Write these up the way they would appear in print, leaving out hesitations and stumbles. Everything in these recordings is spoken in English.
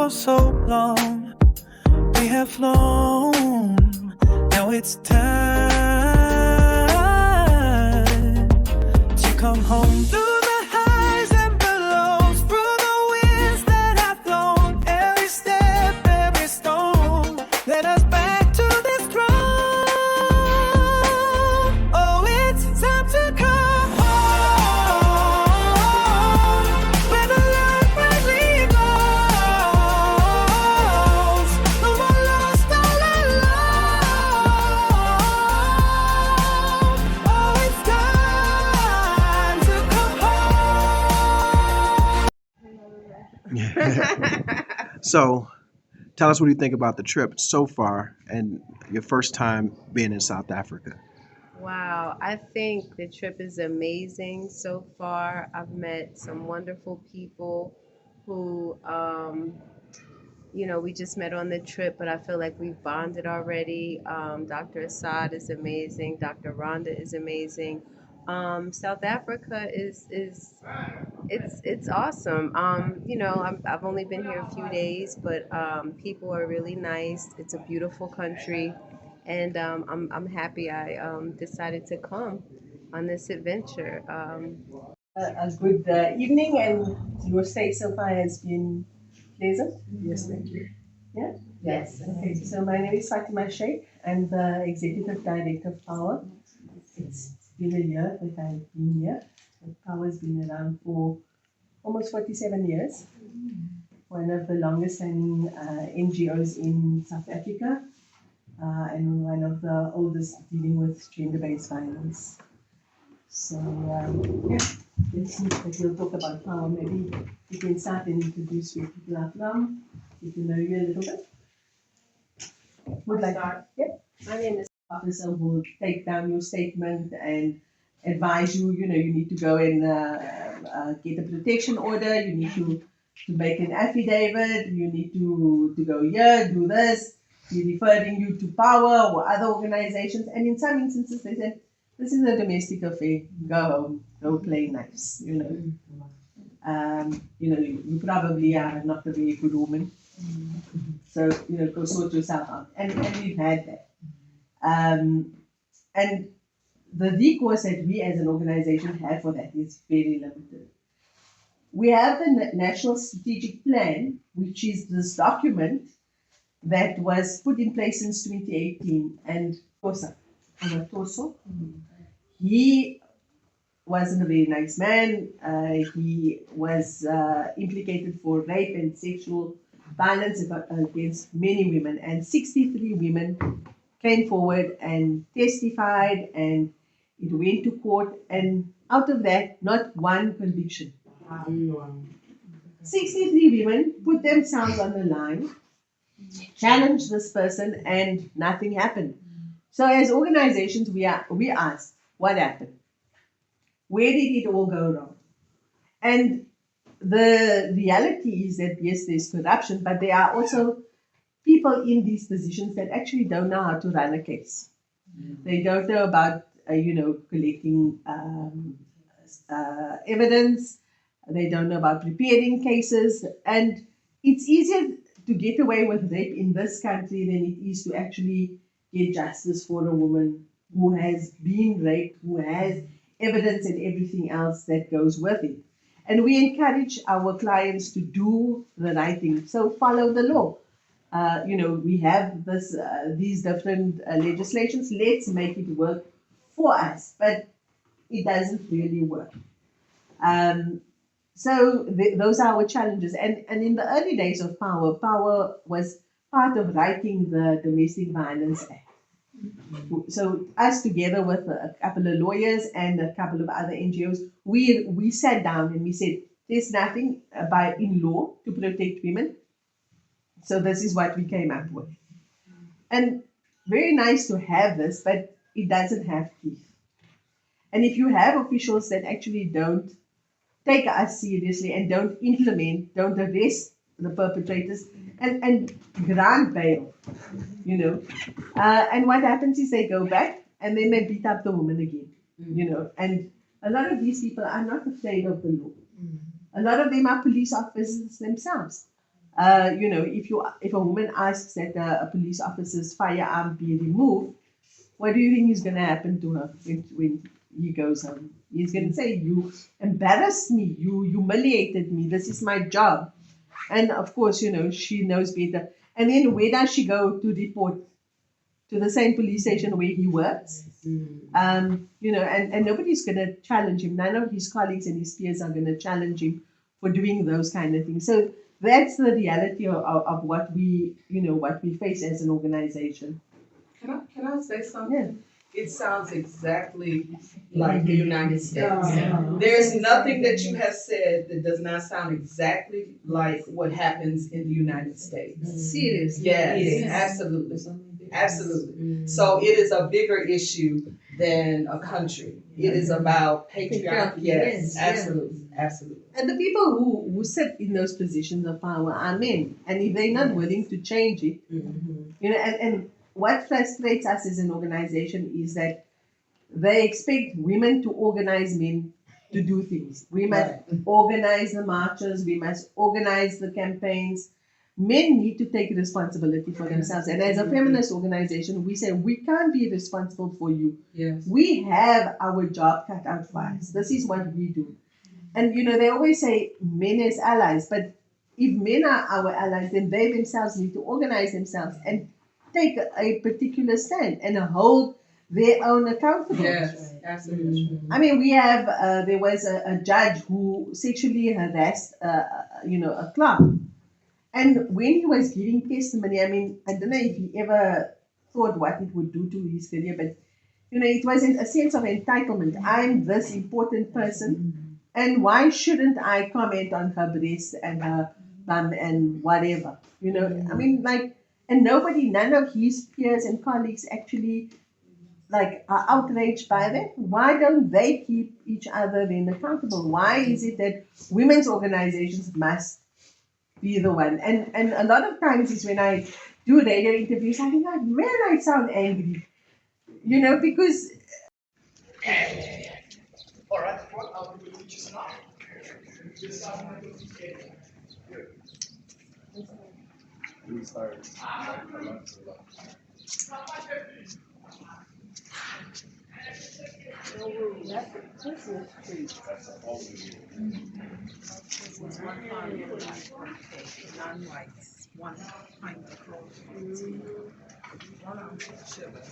for so long. We have flown. Now it's time to come home. Through the highs and the lows, through the winds that have blown, every step, every stone led us back to this throne. Oh, it's time to come home, where the light brightly glows. No more lost all alone. Oh, it's time to come home. So, tell us what you think about the trip so far and your first time being in South Africa. Wow, I think the trip is amazing so far. I've met some wonderful people who, we just met on the trip, but I feel like we've bonded already. Dr. Asad is amazing. Dr. Rhonda is amazing. South Africa is it's awesome. I've only been here a few days, but people are really nice. It's a beautiful country, and I'm happy I decided to come on this adventure. A good evening, and your stay so far has been pleasant. Yes, thank you. Yeah? Yes. Okay, so my name is Fatima Sheikh. I'm the Executive Director of Power. It's been a year that I've been here. Power's been around for almost 47 years. One of the longest standing NGOs in South Africa, and one of the oldest dealing with gender-based violence. So, yeah, let's see that we'll talk about Power. Maybe you can start and introduce where people are from, get to know you a little bit. Would like Start. Yep. My name is Officer will take down your statement and advise you, you need to go and get a protection order, you need to make an affidavit, you need to go here, do this, we're referring you to Power or other organizations, and in some instances they said, this is a domestic affair, go home, go play nice, you probably are not a very good woman, so, go sort yourself out, and we've had that. And the recourse that we as an organization have for that is very limited. We have the National Strategic Plan, which is this document that was put in place since 2018. And Torso, he wasn't a very nice man. He was implicated for rape and sexual violence against many women, and 63 women came forward and testified, and it went to court, and out of that, not one conviction. 63 women put themselves on the line, challenged this person, and nothing happened. So as organizations, we asked, what happened? Where did it all go wrong? And the reality is that, yes, there's corruption, but there are also people in these positions that actually don't know how to run a case. They don't know about, collecting evidence. They don't know about preparing cases. And it's easier to get away with rape in this country than it is to actually get justice for a woman who has been raped, who has evidence and everything else that goes with it. And we encourage our clients to do the right thing. So follow the law. We have these different legislations. Let's make it work for us, but it doesn't really work. Those are our challenges. And in the early days of Power was part of writing the Domestic Violence Act. So us together with a couple of lawyers and a couple of other NGOs, we sat down and we said, there's nothing in law to protect women. So this is what we came up with. And very nice to have this, but it doesn't have teeth. And if you have officials that actually don't take us seriously and don't implement, don't arrest the perpetrators and grant bail, and what happens is they go back and then they beat up the woman again, and a lot of these people are not afraid of the law. A lot of them are police officers themselves. If a woman asks that a police officer's firearm be removed, what do you think is going to happen to her when he goes home? He's going to say, "You embarrassed me. You humiliated me. This is my job." And of course, she knows better. And then where does she go to report? To the same police station where he works. And nobody's going to challenge him. None of his colleagues and his peers are going to challenge him for doing those kind of things. So that's the reality of what we face as an organization. Can I say something? Yeah. It sounds exactly like the United States. Uh-huh. There's nothing that you have said that does not sound exactly like what happens in the United States. Seriously. Yes, absolutely. Absolutely. So it is a bigger issue than a country. It is about patriarchy. Yes, absolutely. Absolutely. And the people who sit in those positions of power are men. And if they're not willing to change it, and what frustrates us as an organization is that they expect women to organize men to do things. We must organize the marches, we must organize the campaigns. Men need to take responsibility for themselves. And as a feminist organization, we say we can't be responsible for you. Yes. We have our job cut out for us. This is what we do. And they always say men as allies, but if men are our allies, then they themselves need to organize themselves and take a particular stand and hold their own accountable. Yes, absolutely. I mean, we have there was a judge who sexually harassed a clerk, and when he was giving testimony, I mean, I don't know if he ever thought what it would do to his career, but it was in a sense of entitlement. I'm this important person, and why shouldn't I comment on her breast and her bum and whatever? I mean, and none of his peers and colleagues actually are outraged by that. Why don't they keep each other then accountable? Why is it that women's organizations must be the one? And a lot of times is when I do radio interviews, I think, man, I sound angry. Because All right, what I'll do with just now. We start. Non-whites, 1 pint of coffee, 1 ounce of sugar.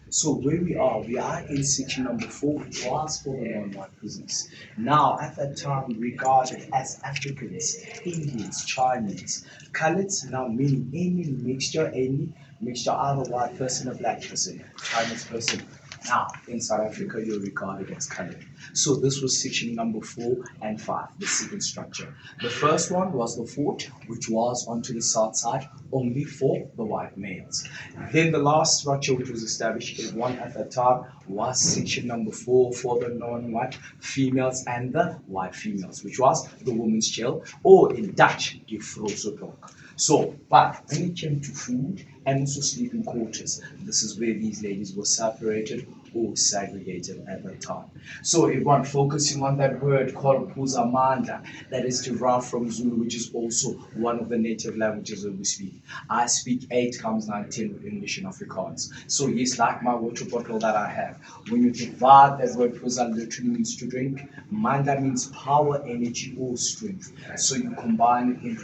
So where we are in section number 4, which was for the non-white business. Now, at that time, regarded as Africans, Indians, Chinese, coloreds, now meaning any mixture either white person or black person, Chinese person. Now, in South Africa, you're regarded as colored. So this was section number 4 and 5, the second structure. The first one was the fort, which was onto the south side, only for the white males. Then the last structure, which was established in one at that time, was section number 4 for the non-white females and the white females, which was the women's jail, or in Dutch, die Vrouwenblok. So, but when it came to food and also sleeping quarters, this is where these ladies were separated or segregated at that time. So everyone focusing on that word called Puzamandla, that is derived from Zulu, which is also one of the native languages that we speak. I speak 8 comes 19 with English and Afrikaans. So yes, like my water bottle that I have, when you divide that word Puza literally means to drink, Mandla means power, energy, or strength. So you combine it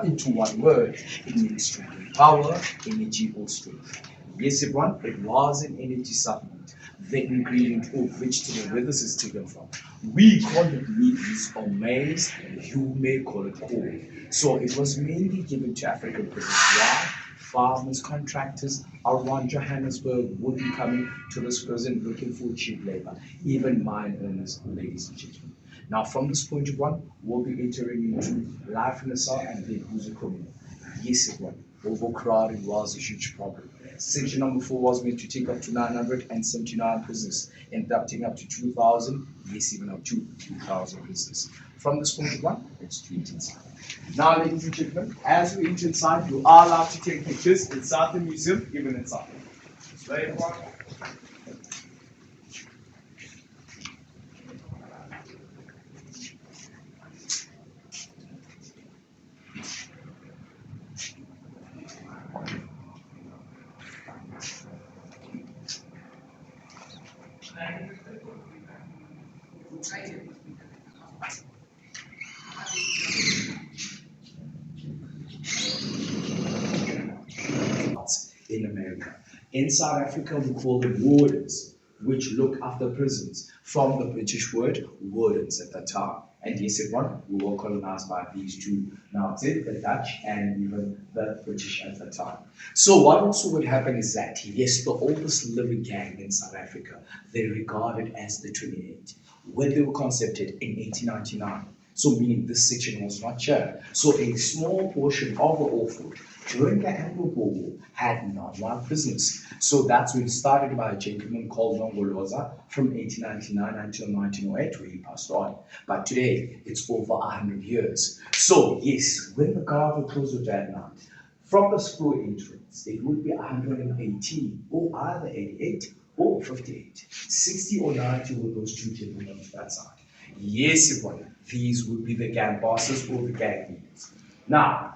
into one word, it means strength, power, energy, or strength. Yes, everyone, it was an energy supplement. The ingredient or vegetable where this is taken from. We call it mealies or maize, you may call it corn. So it was mainly given to African peasants. Why? Farmers, contractors around Johannesburg would be coming to this prison looking for cheap labor, even mine owners, ladies and gentlemen. Now, from this point of view, we'll be entering into life in the South and the Buzukumu. Yes, everyone, overcrowding was a huge problem. Section number 4 was meant to take up to 979 prisoners, inducting up to 2,000, yes, even up to 2,000 prisoners. From this point of view, it's treated inside. Now, ladies and gentlemen, as we enter inside, you are allowed to take pictures inside the museum, even inside. So, everyone. in America. In South Africa, we call them wardens, which look after prisons, from the British word wardens at that time. And yes, everyone, we were colonized by these two, now the Dutch and even the British at the time. So what also would happen is that, yes, the oldest living gang in South Africa, they're regarded as the 28, when they were concepted in 1899. So meaning this section was not shared. So a small portion of the Orford during the Anglo-Boer War had non-white prisoners. So that's when it started by a gentleman called Nongoloza from 1899 until 1908 where he passed on. But today it's over 100 years. So yes, when the guard would close the door at night, from the school entrance, it would be 118 or either 88 or 58. 60 or 90 were those two gentlemen on that side. Yes, everyone, these would be the gang bosses or the gang leaders. Now,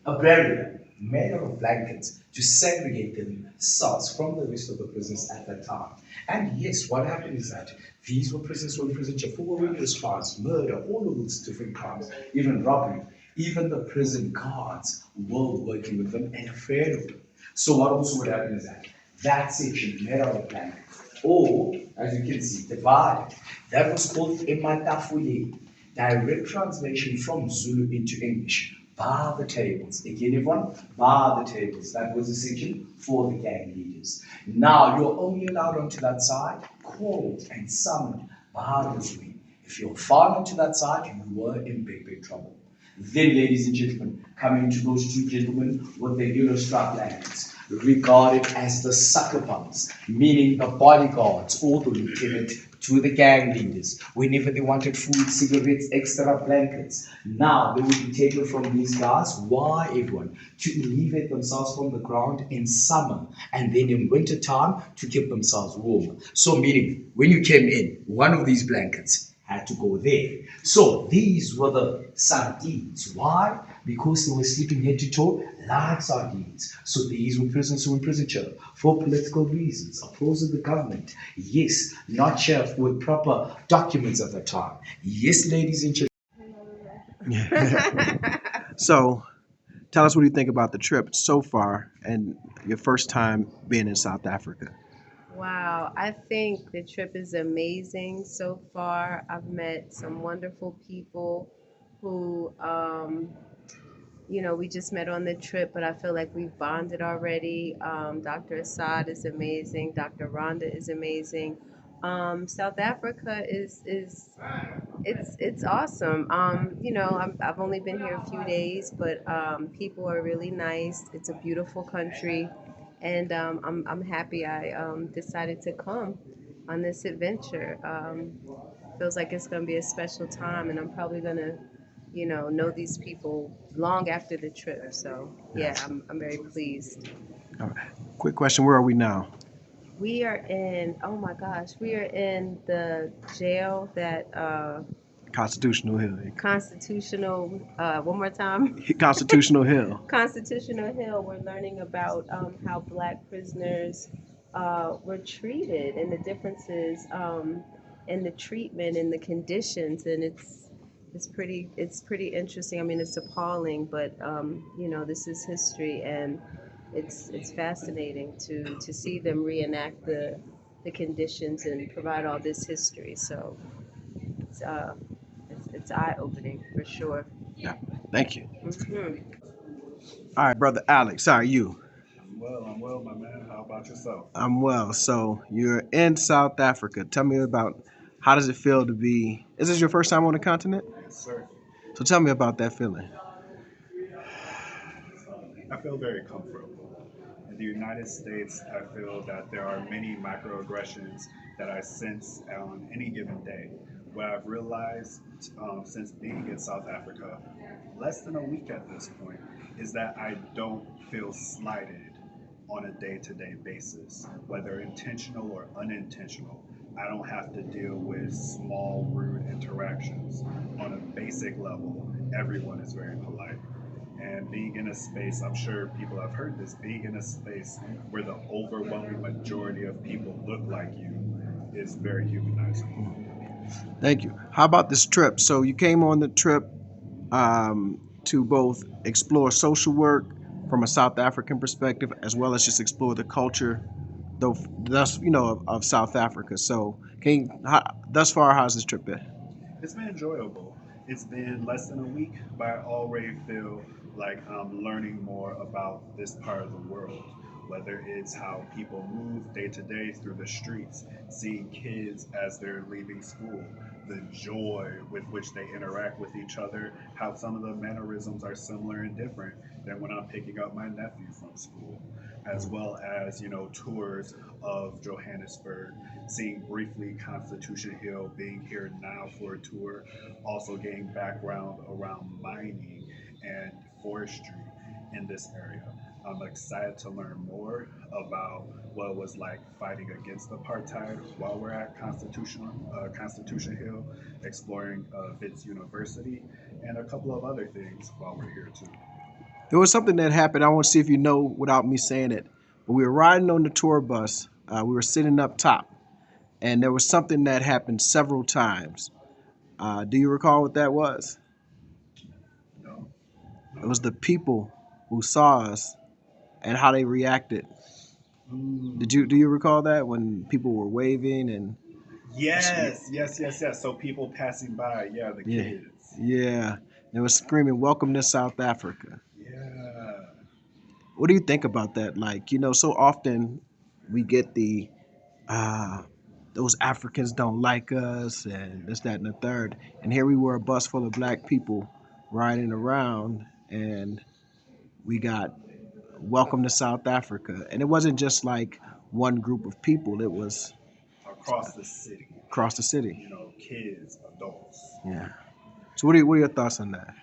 a barrier made out of blankets to segregate themselves from the rest of the prisoners at that time. And yes, what happened is that these were prisoners who were in prison for various crimes, murder, all of those different crimes, even robbery. Even the prison guards were working with them and afraid of them. So what also would happen is that that section made out of blankets, or as you can see, divided, that was called Ematafule, direct translation from Zulu into English. Bar the tables. Again, everyone, bar the tables. That was a section for the gang leaders. Now, you're only allowed onto that side, called and summoned bar this way. If you're found onto that side, you were in big, big trouble. Then, ladies and gentlemen, coming to those two gentlemen with the yellow strap blankets, regarded as the sucker punks, meaning the bodyguards or the lieutenant to the gang leaders. Whenever they wanted food, cigarettes, extra blankets, now they would be taken from these guys. Why, everyone? To alleviate themselves from the ground in summer, and then in winter time to keep themselves warm. So meaning, when you came in, one of these blankets had to go there. So these were the sardines. Why? Because they were sleeping head to toe like sardines. So these were prisoners who were in prison for political reasons, opposing the government. Yes, not chef with proper documents at the time. Yes, ladies and gentlemen. So, tell us what you think about the trip so far and your first time being in South Africa. Wow, I think the trip is amazing so far. I've met some wonderful people who, we just met on the trip, but I feel like we've bonded already. Dr. Asad is amazing. Dr. Rhonda is amazing. South Africa is it's awesome. I've only been here a few days, but people are really nice. It's a beautiful country, and I'm happy I decided to come on this adventure. Feels like it's gonna be a special time, and I'm probably gonna know these people long after the trip. So yeah, I'm very pleased. All right. Quick question, where are we now? We are in, oh my gosh, we are in the jail that Constitutional Hill. Constitutional, one more time. Constitutional Hill. Constitutional Hill. We're learning about how Black prisoners were treated and the differences in the treatment and the conditions, and it's pretty interesting. I mean, it's appalling, but this is history, and it's fascinating to see them reenact the conditions and provide all this history. So it's eye-opening for sure. Yeah. Thank you. Mhm. All right, brother Alex. Sorry, you. I'm well, my man. How about yourself? I'm well. So you're in South Africa. Tell me about how does it feel to be? Is this your first time on the continent? Yes, sir. So tell me about that feeling. I feel very comfortable. In the United States, I feel that there are many microaggressions that I sense on any given day. What I've realized since being in South Africa, less than a week at this point, is that I don't feel slighted on a day-to-day basis, whether intentional or unintentional. I don't have to deal with small, rude interactions. On a basic level, everyone is very polite. And being in a space, I'm sure people have heard this, being in a space where the overwhelming majority of people look like you is very humanizing. Thank you. How about this trip? So you came on the trip to both explore social work from a South African perspective, as well as just explore the culture, though thus of South Africa. So, thus far, how's this trip been? It's been enjoyable. It's been less than a week, but I already feel like I'm learning more about this part of the world. Whether it's how people move day to day through the streets, seeing kids as they're leaving school, the joy with which they interact with each other, how some of the mannerisms are similar and different than when I'm picking up my nephew from school, as well as, tours of Johannesburg, seeing briefly Constitution Hill, being here now for a tour, also getting background around mining and forestry in this area. I'm excited to learn more about what it was like fighting against apartheid while we're at Constitution Hill, exploring Wits University, and a couple of other things while we're here too. There was something that happened. I want to see if you know without me saying it. But we were riding on the tour bus. We were sitting up top, and there was something that happened several times. Do you recall what that was? No. It was the people who saw us and how they reacted. Do you recall that when people were waving and Yes. So people passing by, yeah, the yeah, kids. yeah, they were screaming, "Welcome to South Africa." Yeah. What do you think about that? Like, so often we get uh, those Africans don't like us and this, that, and the third. And here we were, a bus full of black people riding around, and we got welcome to South Africa. And it wasn't just like one group of people, it was Across the city, across the city. kids, adults. Yeah. So what are your thoughts on that?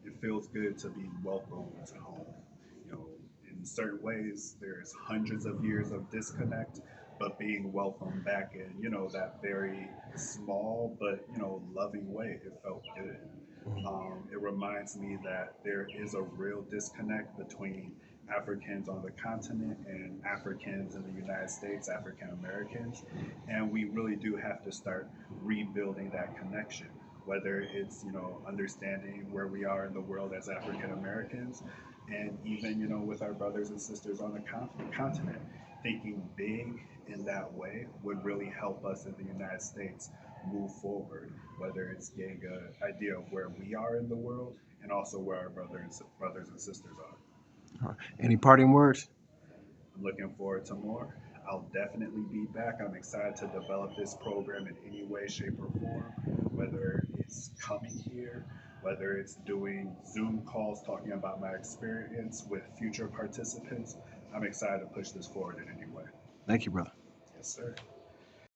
It feels good to be welcomed home. You know, in certain ways, there's hundreds of years of disconnect, but being welcomed back in, that very small but, loving way, it felt good. It reminds me that there is a real disconnect between Africans on the continent and Africans in the United States, African Americans, and we really do have to start rebuilding that connection. Whether it's understanding where we are in the world as African Americans, and even with our brothers and sisters on the continent, thinking big in that way would really help us in the United States move forward, whether it's getting an idea of where we are in the world and also where our brothers and sisters are. Any parting words? I'm looking forward to more. I'll definitely be back. I'm excited to develop this program in any way, shape, or form, whether it's coming here, whether it's doing Zoom calls talking about my experience with future participants. I'm excited to push this forward in any way. Thank you, brother. Yes, sir.